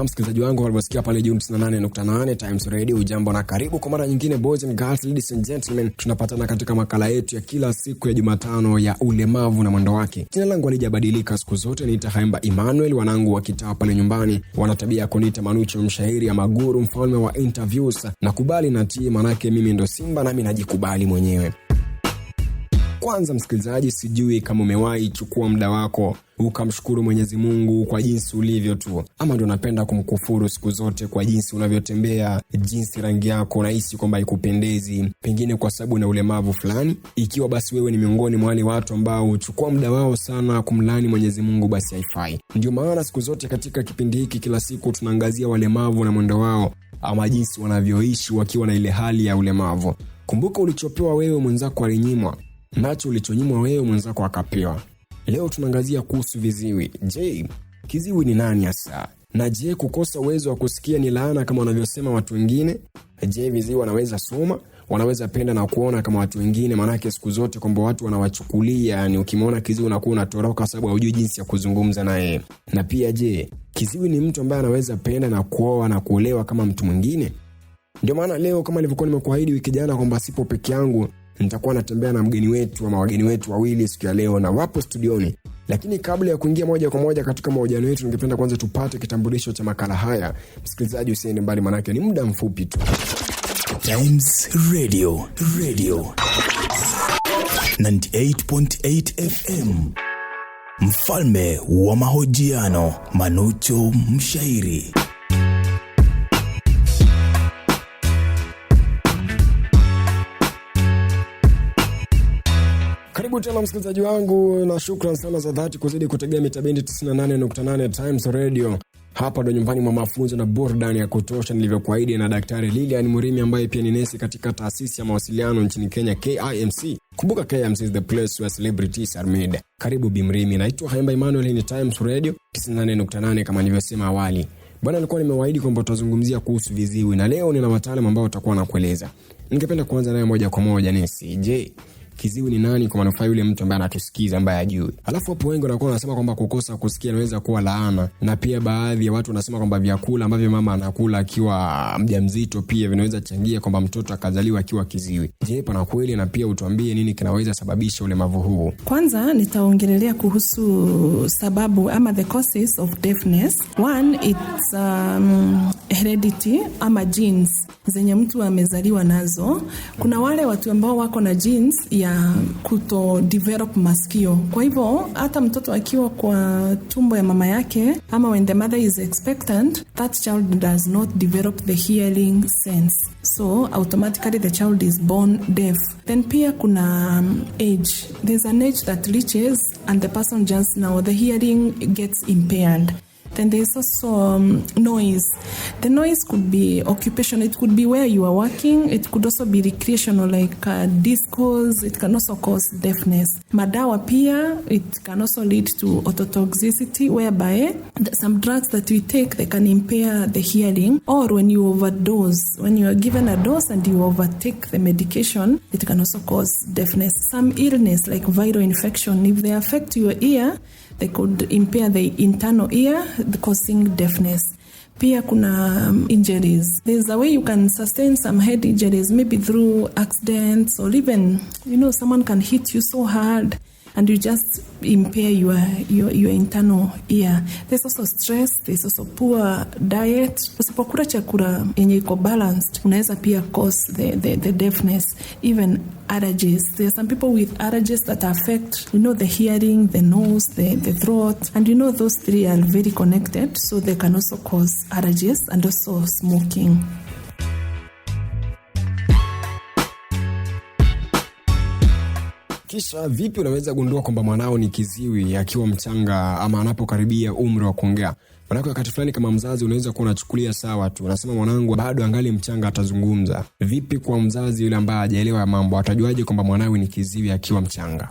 Na msikilizaji wangu waliosikia pale juu 98.8 Times Radio, ujambo na karibu kwa mara nyingine boys and girls, ladies and gentlemen. Tunapatana katika makala yetu ya kila siku ya Jumatano ya ulemavu na mwendo wake. Jina langu halijabadilika siku zote, niita 𝒊𝒏𝒂𝒄. Wanangu wa kitaa pale nyumbani wana tabia ya kuniita Manucho, Mshairi ya maguru, mfalme wa interviews. Nakubali na tii, manake mimi ndo simba na mimi najikubali mwenyewe. Kwanza msikilizaji, sijui kama umewahi chukua muda wako ukamshukuru Mwenyezi Mungu kwa jinsi ulivyo tu, ama ndio unapenda kumkufuru siku zote kwa jinsi unavyotembea, jinsi rangi yako unahisi kwamba haikupendezi, pengine kwa sababu una ulemavu fulani. Ikiwa basi wewe ni miongoni mwa wale watu ambao huchukua muda wao sana kumlani Mwenyezi Mungu, basi haifai. Ndio maana siku zote katika kipindi hiki kila siku tunaangazia walemavu na mwendo wao, ama jinsi wanavyoishi wakiwa na ile hali ya ulemavu. Kumbuka ulichopewa wewe mwenzako alinyimwa, nacho ulichonyimwa wewe mwenzako akapewa. Leo tunaangazia kuhusu viziwi. Je, kiziwi ni nani hasa? Na je, kukosa uwezo wa kusikia ni laana kama wanavyosema watu wengine? Je, viziwi wanaweza soma? Wanaweza penda na kuona kama watu wengine? Manake siku zote kwamba watu wanawachukulia, yani ukimwona kiziwi unakuwa unatoroka sababu hujui jinsi ya kuzungumza naye. Na pia je, kiziwi ni mtu ambaye anaweza penda na kuoa na kuolewa kama mtu mwingine? Ndio maana leo kama nilivyokuwa nimekuahidi wiki jana kwamba sipo peke yangu, nitakuwa natembea na mgeni wetu ama wageni wetu wawili siku ya leo na wapo studioni. Lakini kabla ya kuingia moja kwa moja katika mahojiano yetu, ningependa kwanza tupate kitambulisho cha makala haya. Msikilizaji usiende mbali, manake ni muda mfupi tu. Times Radio 98.8 FM. Mfalme wa mahojiano, Manucho Mshairi. Karibu tena msikilizaji wangu, na shukrani sana za dhati kuzidi kutegea mitabendi 98.8 Times Radio. Hapa ndo nyumbani mwa mafunzo na burudani ya kutosha nilivyokuahidi, na Daktari Lilian Murimi ambaye pia ni nesi katika taasisi ya mawasiliano nchini Kenya, 𝒌𝒊𝒛𝒐. Kumbuka 𝒌𝒊𝒛𝒐 is the place where celebrities are made. Karibu Bimrimi. Naitwa 𝒊𝒏𝒂𝒄, hii ni Times Radio 98.8 kama nilivyosema awali. Bwana, nilikuwa nimewaahidi kwamba tutazungumzia kuhusu viziwi, na leo nina wataalamu ambao watakuwa nakueleza. Ningependa kuanza naye moja kwa moja nesi. Je, kiziwi ni nani kwa manufaa yule mtu ambaye anatusikiza ambaye hajui? Alafu hapo wengi wanakuwa wanasema kwamba kukosa kusikia inaweza kuwa laana, na pia baadhi ya watu wanasema kwamba vyakula ambavyo mama anakula akiwa mjamzito pia vinaweza changia kwamba mtoto akazaliwa akiwa kiziwi. Je, pana kweli? Na pia utuambie nini kinaweza sababisha ulemavu huu. Kwanza nitaongelelea kuhusu sababu ama the causes of deafness. One, it's heredity ama genes zenye mtu amezaliwa nazo. Kuna wale watu ambao wako na genes ya kuto develop masikio. Kwa hivyo hata mtoto akiwa kwa tumbo ya mama yake ama when the mother is expectant, that child does not develop the hearing sense. So automatically the child is born deaf. Then pia kuna age. There's an age that reaches and the person just now the hearing gets impaired. Then there's also noise. The noise could be occupational. It could be where you are working. It could also be recreational, like discos. It can also cause deafness. Madawa pia, it can also lead to ototoxicity, whereby some drugs that we take, they can impair the hearing. Or when you overdose, when you are given a dose and you overtake the medication, it can also cause deafness. Some illness like viral infection, if they affect your ear, they could impair the internal ear, causing deafness. Pia kuna injuries. There's a way you can sustain some head injuries, maybe through accidents, or even, someone can hit you so hard and you just impair your internal ear. There's also stress, there's also poor diet. Usipokula chakula yenye iko balanced, unaweza pia cause the deafness. Even allergies. There are some people with allergies that affect, the hearing, the nose, the throat. And those three are very connected, so they can also cause allergies, and also smoking. Kisha vipi unaweza gundua kwamba mwanao ni kiziwi akiwa mchanga ama anapokaribia umri wa kuongea? Manake wakati fulani kama mzazi unaweza kuwa unachukulia sawa tu, unasema mwanangu bado angali mchanga atazungumza. Vipi kwa mzazi yule ambaye hajaelewa mambo, atajuaje kwamba mwanawe ni kiziwi akiwa mchanga?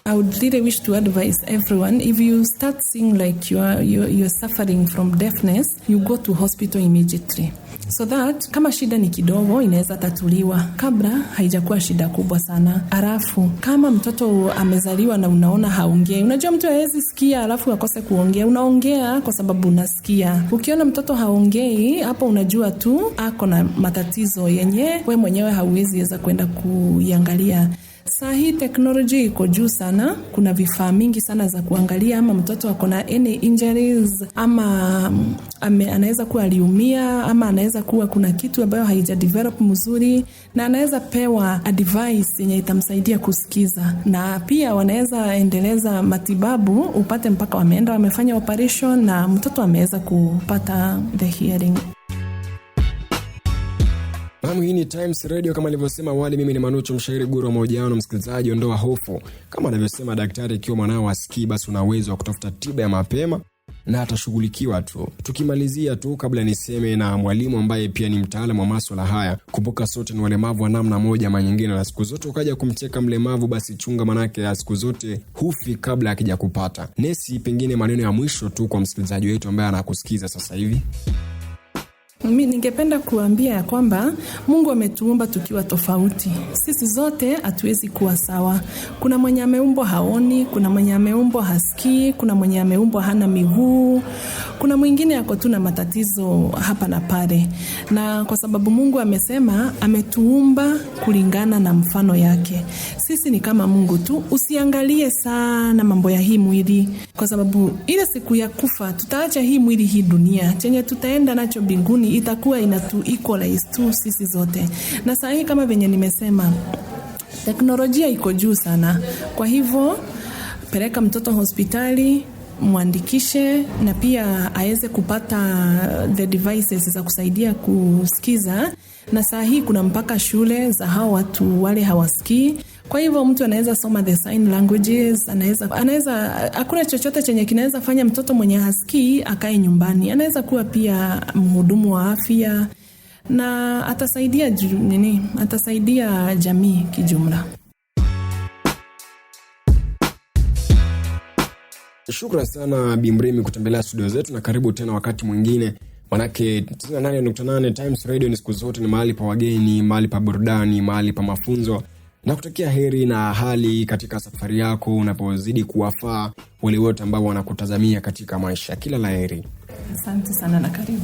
I would really wish to advise everyone, if you start seeing like you're suffering from deafness, you go to hospital immediately. So that kama shida ni kidogo inaweza tatuliwa kabla haijakuwa shida kubwa sana. Alafu kama mtoto amezaliwa na unaona haongei, unajua mtu hawezi sikia alafu akose kuongea, unaongea kwa sababu unasikia. Ukiona mtoto haongei, hapo unajua tu ako na matatizo yenye we mwenyewe hauwezi weza kwenda kuiangalia. Saa hii teknolojia iko juu sana, kuna vifaa mingi sana za kuangalia ama mtoto ako na any injuries, ama anaweza kuwa aliumia, ama anaweza kuwa kuna kitu ambayo haija develop mzuri, na anaweza pewa a device yenye itamsaidia kusikiza. Na pia wanaweza endeleza matibabu upate mpaka wameenda wamefanya operation na mtoto ameweza kupata the hearing. Hii ni Times Radio, kama nilivyosema awali. Mimi ni Manucho, mshairi guru wa mahojiano. Msikilizaji, ondoa hofu. Kama anavyosema daktari, ikiwa mwanao asikii, basi una uwezo wa kutafuta tiba ya mapema na atashughulikiwa tu. Tukimalizia tu, kabla niseme na mwalimu ambaye pia ni mtaalamu wa masuala haya, kumbuka sote ni walemavu wa namna moja ama nyingine, na siku zote ukaja kumcheka mlemavu basi chunga, manake ya siku zote hufi kabla akija kupata. Nesi, pengine maneno ya mwisho tu kwa msikilizaji wetu ambaye anakusikiza sasa hivi. Mimi ningependa kuambia ya kwamba Mungu ametuumba tukiwa tofauti. Sisi zote hatuwezi kuwa sawa. Kuna mwenye ameumbwa haoni, kuna mwenye ameumbwa hasikii, kuna mwenye ameumbwa hana miguu, kuna mwingine ako tu na matatizo hapa na pale. Na kwa sababu Mungu amesema ametuumba kulingana na mfano yake. Sisi ni kama Mungu tu, usiangalie sana mambo ya hii mwili, kwa sababu ile siku ya kufa tutaacha hii mwili, hii dunia. Chenye tutaenda nacho mbinguni itakuwa inatu equalize tu sisi zote. Na saa hii kama venye nimesema, teknolojia iko juu sana. Kwa hivyo peleka mtoto hospitali, muandikishe, na pia aweze kupata the devices za kusaidia kusikiza. Na saa hii kuna mpaka shule za hao watu wale hawasikii. Kwa hivyo mtu anaweza soma the sign languages, anaweza hakuna chochote chenye kinaweza fanya mtoto mwenye hasikii akae nyumbani. Anaweza kuwa pia mhudumu wa afya, na atasaidia jamii kijumla. Shukrani sana Bimrimi kutembelea studio zetu, na karibu tena wakati mwingine. Manake 98.8 Times Radio ni siku zote ni mahali pa wageni, mahali pa burudani, mahali pa mafunzo. Na kutakia heri na hali katika safari yako unapozidi kuwafaa wale wote ambao wanakutazamia katika maisha. Kila la heri. Asante sana na karibu.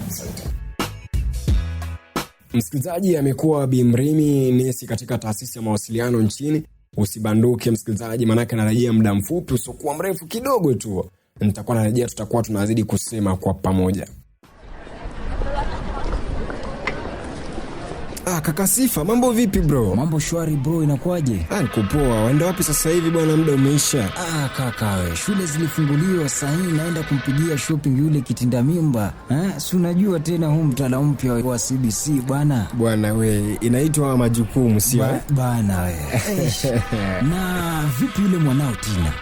Msikilizaji, amekuwa Bimrimi, nesi katika taasisi ya mawasiliano nchini. Usibanduke msikilizaji, manake narejea muda mfupi usiokuwa mrefu kidogo tu. Nitakuwa narejea, tutakuwa tunazidi kusema kwa pamoja. Kaka Sifa, mambo vipi bro? Mambo shwari bro, inakuaje? Niko poa. Waenda wapi sasa hivi bwana, muda umeisha? Kaka we, shule zilifunguliwa, saa hii naenda kumpigia shopping yule kitinda mimba. Si unajua tena huu mtaala mpya wa CBC bwana. Bwana we, inaitwa majukumu sio? Bwana we. Na vipi yule mwanao Tina?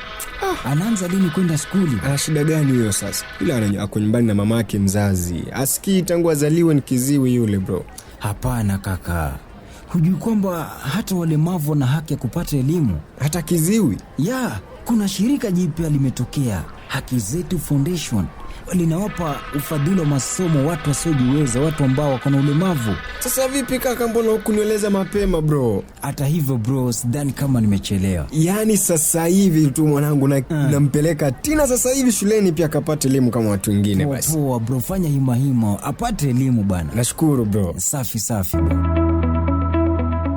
Anaanza lini kwenda skuli? Ana shida gani huyo sasa? Yule ako nyumbani na mamake mzazi. Asikii tangu azaliwe, ni kiziwi yule bro. Hapana kaka, hujui kwamba hata walemavu wana haki ya kupata elimu? Hata kiziwi? Kuna shirika jipya limetokea, Haki Zetu Foundation. Linawapa ufadhili wa masomo watu wasiojiweza, watu ambao wako na ulemavu. Sasa vipi kaka, mbona hukunieleza mapema bro? Hata hivyo bro, sidhani kama nimechelewa. Yaani sasa hivi tu mwanangu nampeleka Tina sasa hivi shuleni pia akapate elimu kama watu wengine basi. Poa bro, fanya hima apate elimu bana. Nashukuru bro. Safi bro.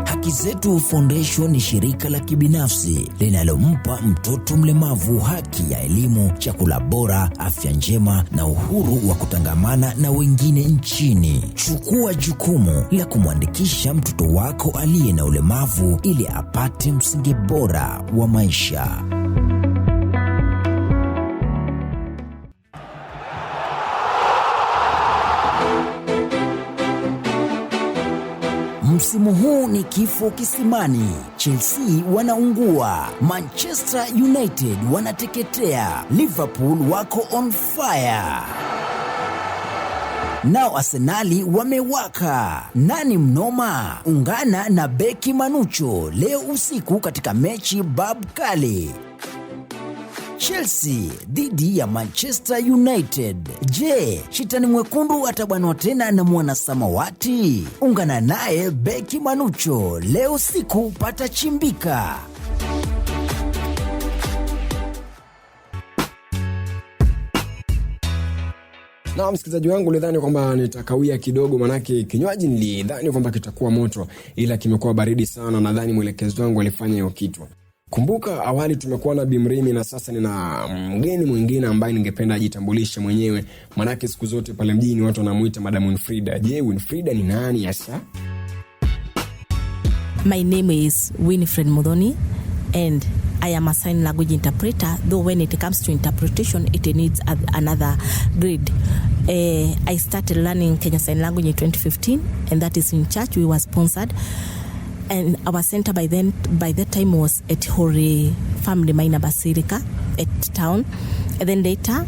Haki Zetu Foundation ni shirika la kibinafsi linalompa mtoto mlemavu haki ya elimu, chakula bora, afya njema na uhuru wa kutangamana na wengine nchini. Chukua jukumu la kumwandikisha mtoto wako aliye na ulemavu ili apate msingi bora wa maisha. Msimu huu ni kifo kisimani. Chelsea wanaungua, Manchester United wanateketea, Liverpool wako on fire. Nao Arsenali wamewaka. Nani mnoma? Ungana na beki Manucho leo usiku katika mechi bab kali. Chelsea dhidi ya Manchester United. Je, shetani mwekundu atabanwa tena na mwana samawati? Ungana naye beki Manucho leo usiku, pata chimbika. Na msikilizaji wangu, nilidhani kwamba nitakawia kidogo, manake kinywaji nilidhani kwamba kitakuwa moto, ila kimekuwa baridi sana. Nadhani mwelekezo wangu alifanya hiyo kitu. Kumbuka awali tumekuwa na Bimrimi na sasa nina mgeni mwingine ambaye ningependa ajitambulishe mwenyewe, manake siku zote pale mjini watu wanamuita Madam Winfrida. Je, Winfrida ni nani hasa? My name is Winfred Mudhoni and I am a sign language interpreter, though when it comes to interpretation, it needs another grade. I started learning Kenya Sign Language in 2015, and that is in church. We were sponsored. And our center by that time was at Hori Family Minor Basilica at town. And then later,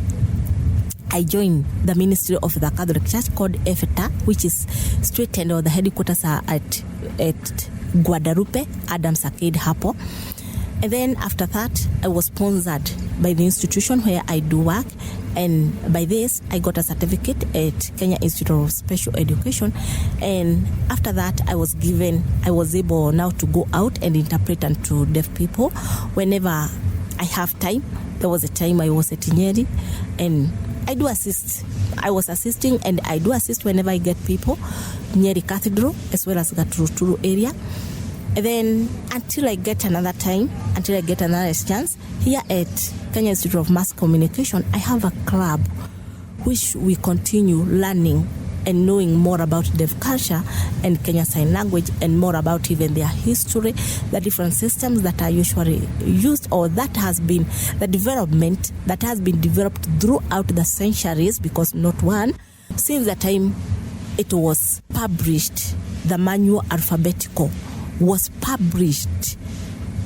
I joined the ministry of the Catholic Church called 𝒊𝒏𝒂𝒄, which is straight and the headquarters are at Guadalupe, Adams Arcade hapo. And then after that, I was sponsored by the institution where I do work. And by this, I got a certificate at Kenya Institute of Special Education. And after that, I was able now to go out and interpret to deaf people whenever I have time. There was a time I was at 𝒍𝒆𝒗𝒊𝒔, and I do assist. I was assisting and I do assist whenever I get people, Nyeri Cathedral as well as Gaturu area. And then until I get another chance, here at Kenya Institute of Mass Communication, I have a club which we continue learning and knowing more about deaf culture and Kenya Sign Language, and more about even their history, the different systems that are usually used, or that has been the development that has been developed throughout the centuries, because not one, since the time it was published, the manual alphabetical was published,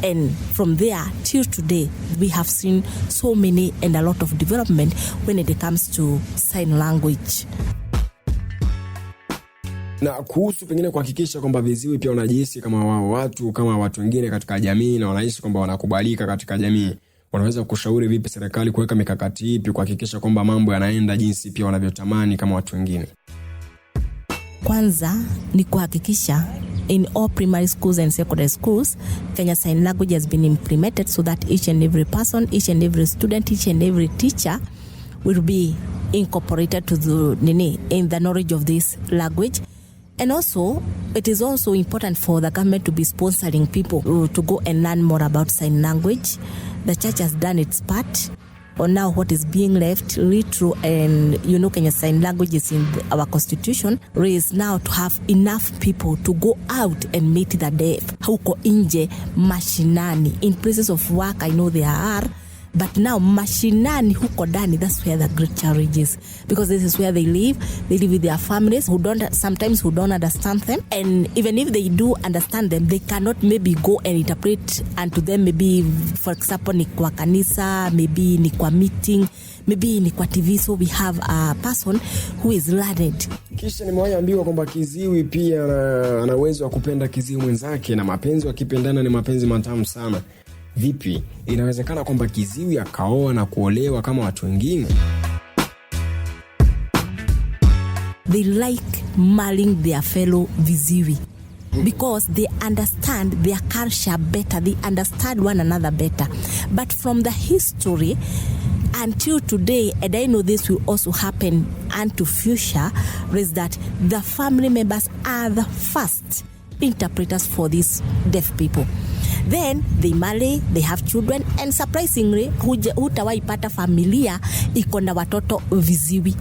and from there till today we have seen so many and a lot of development when it comes to sign language. Na kuhusu pengine kuhakikisha kwamba viziwi pia wanajihisi kama watu wengine katika jamii na wanaishi kwamba wanakubalika katika jamii, wanaweza kushauri vipi serikali kuweka mikakati ipi kuhakikisha kwamba mambo yanaenda jinsi pia wanavyotamani kama watu wengine? Kwanza ni kuhakikisha in all primary schools and secondary schools, Kenya Sign Language has been implemented so that each and every person, each and every student, each and every teacher will be incorporated to in the knowledge of this language. And also, it is also important for the government to be sponsoring people to go and learn more about sign language. The church has done its part. Or now what is being left true, and Kenya Sign Language is in our constitution, is now to have enough people to go out and meet the deaf huko nje mashinani. In places of work I know there are, but now mashinani huko ndani, that's where the great challenge is, because this is where they live with their families who don't understand them, and even if they do understand them, they cannot maybe go and interpret unto them. Maybe for example ni kwa kanisa, maybe ni kwa meeting, maybe ni kwa TV. So we have a person who is learned. Kisha nimewaambiwa kwamba kiziwi pia ana uwezo wa kupenda kiziwi mwenzake, na mapenzi wakipendana ni mapenzi matamu sana. Vipi inawezekana kwamba kiziwi akaoa na kuolewa kama watu wengine? They like marrying their fellow viziwi because they understand their culture better, they understand one another better. But from the history until today, and I know this will also happen unto future, is that the family members are the first interpreters for these deaf people. Then they marry, they have children, and surprisingly, hutawaipata familia iko na watoto viziwi.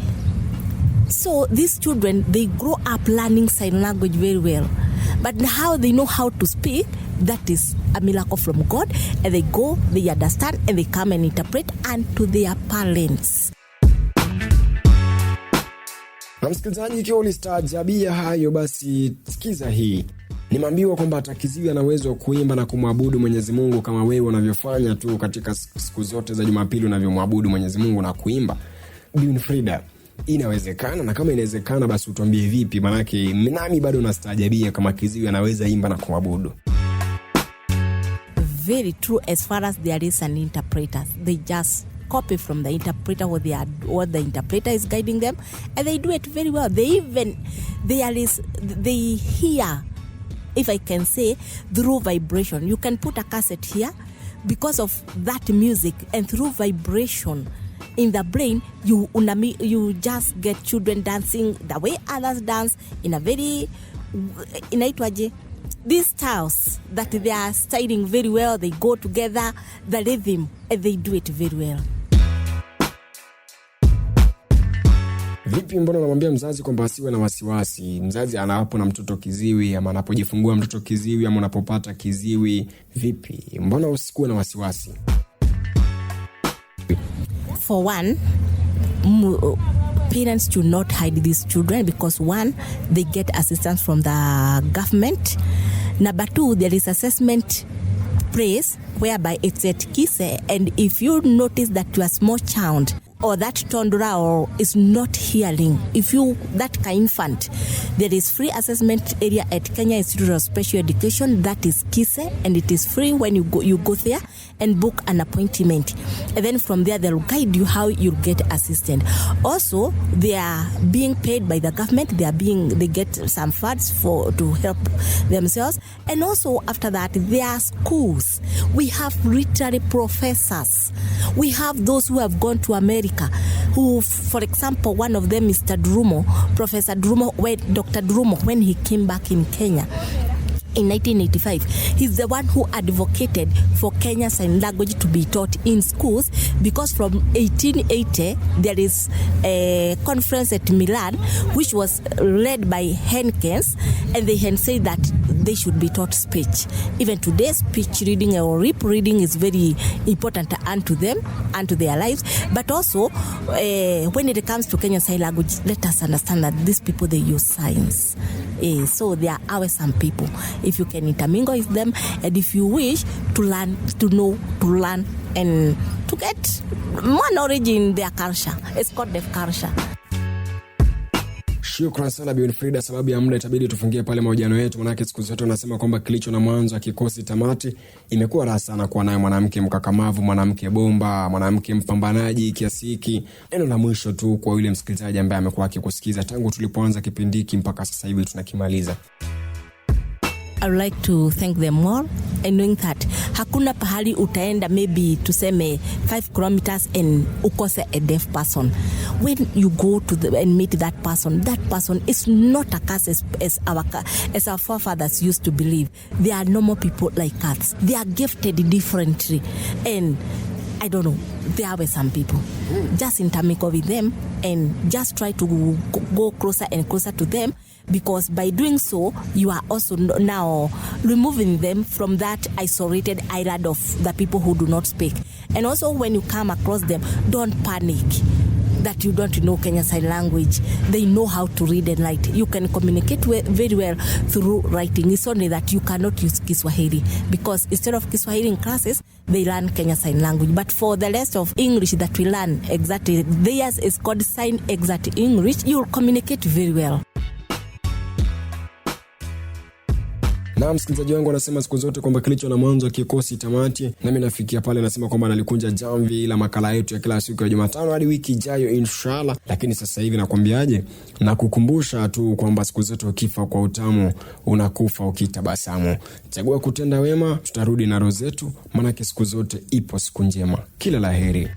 So these children, they grow up learning sign language very well. But how they know how to speak, that is a miracle from God. And they go, they understand, and they come and interpret unto their parents. Na msikilizaji, ikiwa ulistaajabia hayo, basi sikiza hii. Nimeambiwa kwamba hata kiziwi ana uwezo wa kuimba na kumwabudu Mwenyezi Mungu kama wewe unavyofanya tu katika siku zote za Jumapili unavyomwabudu Mwenyezi Mungu na kuimba. Winfrida, inawezekana? Na kama inawezekana basi utuambie vipi, manake nami bado nastaajabia kama kiziwi anaweza imba na kuabudu. Very true. As far as there is an interpreter, they just copy from the interpreter what the interpreter is guiding them, and they do it very well. They hear, if I can say, through vibration. You can put a cassette here because of that music, and through vibration in the brain, you just get children dancing the way others dance in a very these styles that they are styling very well. They go together, the rhythm, and they do it very well. Vipi, mbona unamwambia mzazi kwamba asiwe na wasiwasi? Mzazi anapo na mtoto kiziwi, ama anapojifungua mtoto kiziwi, ama unapopata kiziwi, vipi, mbona usikuwe na wasiwasi? For one, parents should not hide these children, because one, they get assistance from the government. Number two, there is assessment place whereby it's at KISE, and if you notice that your small child or that toddler is not hearing, that infant, there is free assessment area at Kenya Institute of Special Education, that is KISE, and it is free when you go there and book an appointment, and then from there they'll guide you how you get assistance. Also, they are being paid by the government. They get some funds to help themselves, and also after that there are schools. We have literary professors. We have those who have gone to America, who, for example, one of them is Professor Drumo, Dr. Drumo, when he came back in Kenya in 1985, he's the one who advocated for Kenya Sign Language to be taught in schools, because from 1880 there is a conference at Milan which was led by Henkens, and they had said that they should be taught speech. Even today, speech reading or lip reading is very important unto them, unto their lives. But also, when it comes to Kenya Sign Language, let us understand that these people, they use signs. So they are our some people. If you can intermingle with them, and if you wish to learn, to know, to learn, and to get more knowledge in their culture, it's called deaf culture. Shukrani sana Bi Frida, sababu ya muda itabidi tufungie pale mahojiano yetu, manake siku zote tunasema kwamba kilicho na mwanzo hakikosi tamati. Imekuwa raha sana kuwa naye mwanamke mkakamavu, mwanamke bomba, mwanamke mpambanaji kiasi hiki. Neno la mwisho tu kwa yule msikilizaji ambaye amekuwa akikusikiza tangu tulipoanza kipindi hiki mpaka sasa hivi tunakimaliza. I would like to thank them all, and knowing that hakuna pahali utaenda maybe tuseme 5 kilometers and ukose a deaf person. When you go to and meet that person is not a curse as our forefathers used to believe. They are normal people like us. They are gifted differently, and I don't know, there are some people. Just intermingle with them and just try to go closer and closer to them, because by doing so, you are also now removing them from that isolated island of the people who do not speak. And also, when you come across them, don't panic that you don't know Kenya Sign Language. They know how to read and write. You can communicate very well through writing. It's only that you cannot use Kiswahili, because instead of Kiswahili in classes, they learn Kenya Sign Language. But for the rest of English that we learn, exactly, theirs is called Sign Exact English. You will communicate very well. Na msikilizaji wangu anasema siku zote kwamba kilicho na mwanzo hakikosi tamati. Nami nafikia pale nasema kwamba nalikunja jamvi la makala yetu ya kila siku ya Jumatano hadi wiki ijayo inshallah. Lakini sasa hivi nakwambiaje, na kukumbusha tu kwamba siku zote ukifa kwa utamu unakufa ukitabasamu. Chagua kutenda wema, tutarudi na roho zetu, maana siku zote ipo siku njema. Kila laheri.